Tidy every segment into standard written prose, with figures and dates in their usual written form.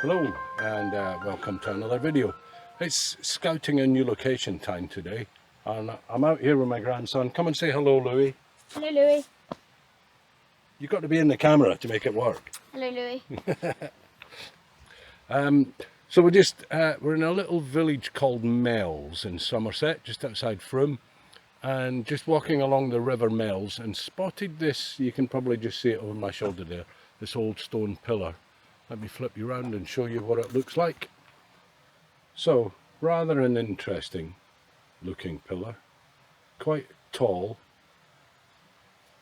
Hello and welcome to another video. It's scouting a new location time today and I'm out here with my grandson. Come and say hello, Louie. Hello, Louie. You've got to be in the camera to make it work. Hello, Louie. So we're in a little village called Mells in Somerset, just outside Frome, and just walking along the river Mells and spotted this. You can probably just see it over my shoulder there, this old stone pillar. Let me flip you around and show you what it looks like. So, rather an interesting looking pillar, quite tall.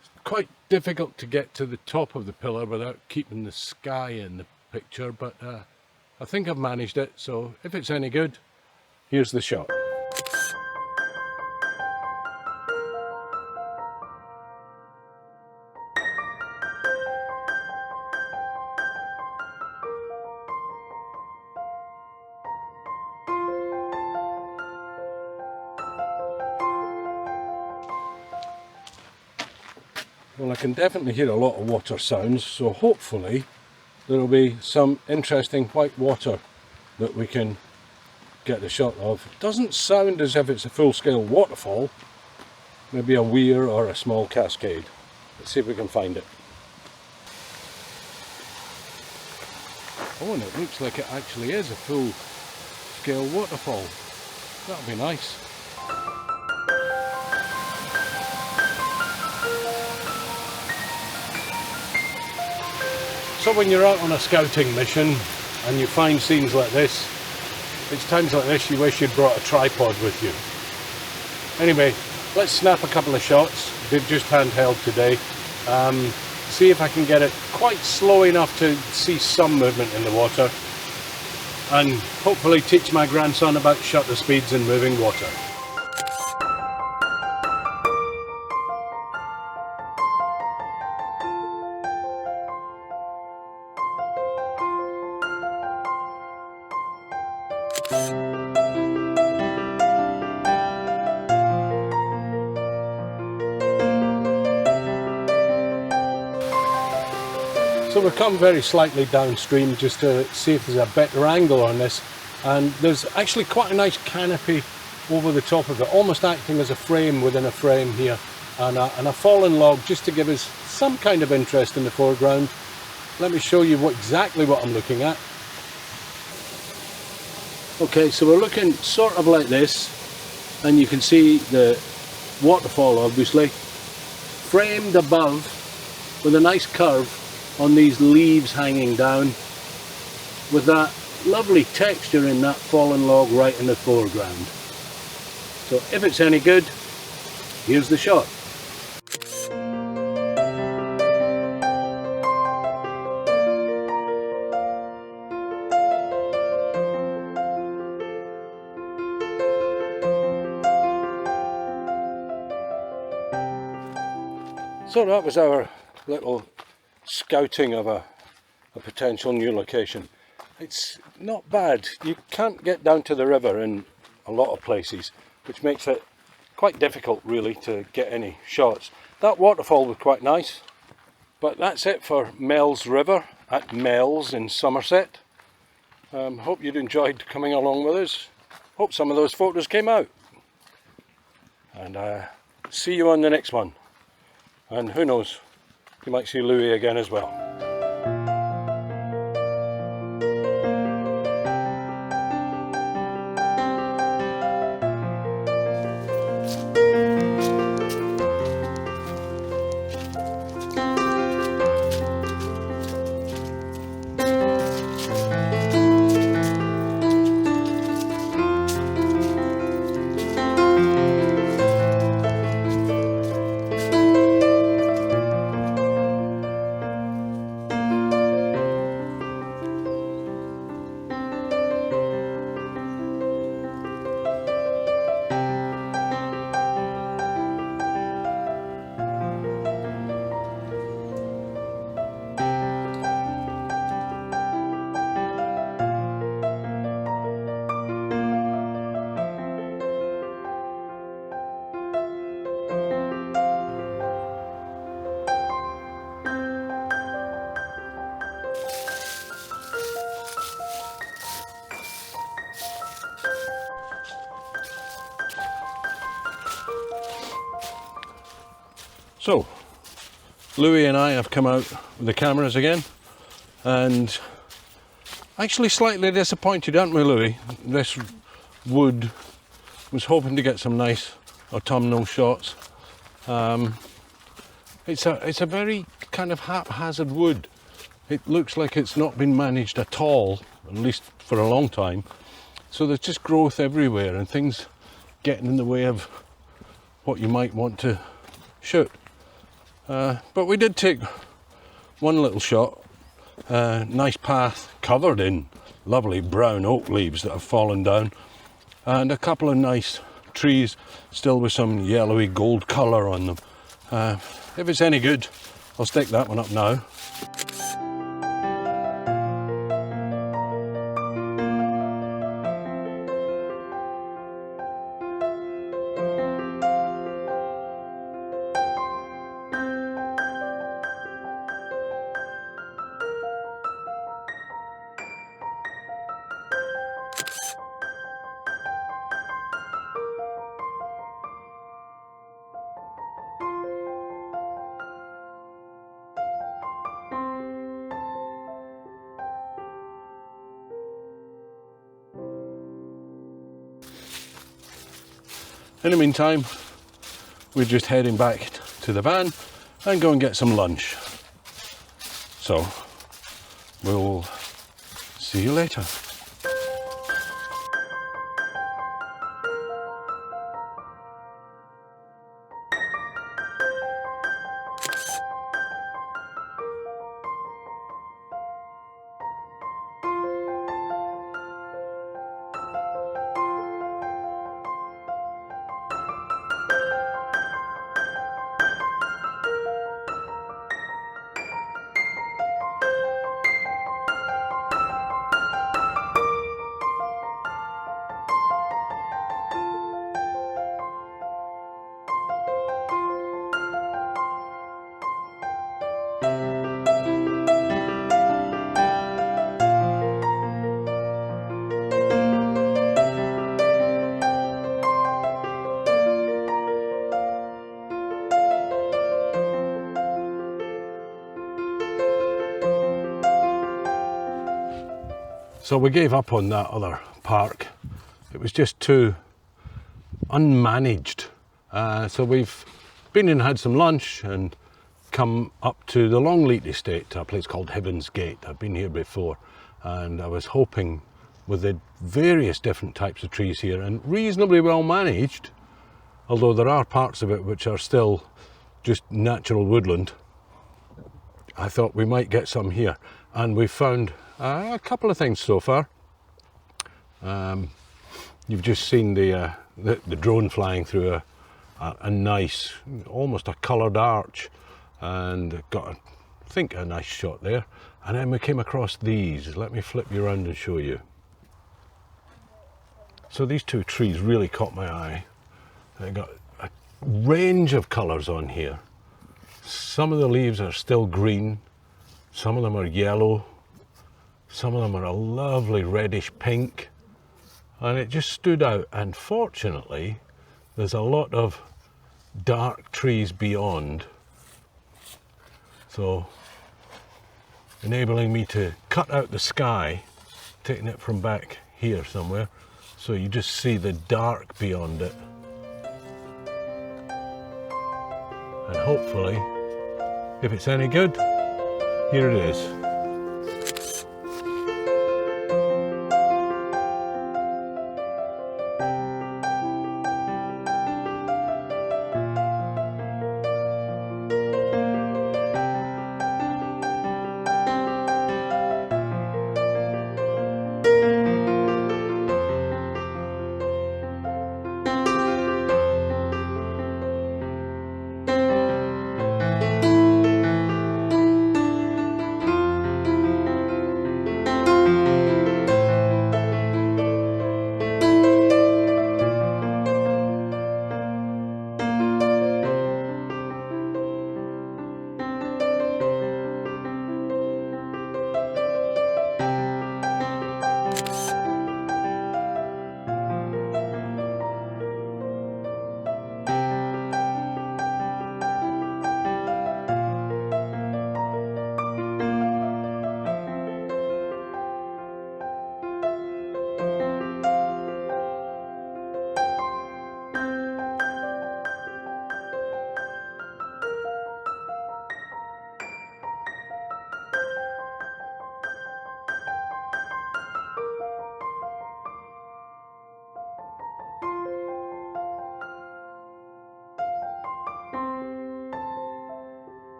It's quite difficult to get to the top of the pillar without keeping the sky in the picture, but I think I've managed it, so if it's any good, here's the shot. Well, I can definitely hear a lot of water sounds, so hopefully there will be some interesting white water that we can get the shot of. It doesn't sound as if it's a full-scale waterfall, maybe a weir or a small cascade. Let's see if we can find it. Oh, and it looks like it actually is a full-scale waterfall. That'll be nice. So when you're out on a scouting mission and you find scenes like this, it's times like this you wish you'd brought a tripod with you. Anyway, let's snap a couple of shots. They're just handheld today. See if I can get it quite slow enough to see some movement in the water, and hopefully teach my grandson about shutter speeds in moving water. So we've come very slightly downstream just to see if there's a better angle on this, and there's actually quite a nice canopy over the top of it, almost acting as a frame within a frame here, and a fallen log just to give us some kind of interest in the foreground. Let me show you exactly what I'm looking at. Okay, so we're looking sort of like this, and you can see the waterfall obviously, framed above with a nice curve on these leaves hanging down, with that lovely texture in that fallen log right in the foreground. So if it's any good, here's the shot. So that was our little scouting of a potential new location. It's not bad. You can't get down to the river in a lot of places, which makes it quite difficult really to get any shots. That waterfall was quite nice, but that's it for Mells River at Mells in Somerset. Hope you'd enjoyed coming along with us. Hope some of those photos came out, and see you on the next one. And who knows, you might see Louie again as well. So, Louie and I have come out with the cameras again, and actually slightly disappointed, aren't we, Louie? This wood, was hoping to get some nice autumnal shots. It's a very kind of haphazard wood. It looks like it's not been managed at all, at least for a long time. So there's just growth everywhere and things getting in the way of what you might want to shoot. But we did take one little shot, nice path covered in lovely brown oak leaves that have fallen down, and a couple of nice trees still with some yellowy gold colour on them. If it's any good, I'll stick that one up now. In the meantime, we're just heading back to the van and go and get some lunch. So, we'll see you later. So we gave up on that other park. It was just too unmanaged. So we've been and had some lunch and come up to the Longleat estate, a place called Heaven's Gate. I've been here before, and I was hoping with the various different types of trees here and reasonably well managed, although there are parts of it which are still just natural woodland, I thought we might get some here. And we've found a couple of things so far. You've just seen the drone flying through a nice, almost a coloured arch, and got, I think, a nice shot there. And then we came across these. Let me flip you around and show you. So these two trees really caught my eye. They got a range of colours on here. Some of the leaves are still green, some of them are yellow, some of them are a lovely reddish pink, and it just stood out. And fortunately, there's a lot of dark trees beyond, so enabling me to cut out the sky, taking it from back here somewhere, so you just see the dark beyond it. And hopefully, if it's any good, here it is.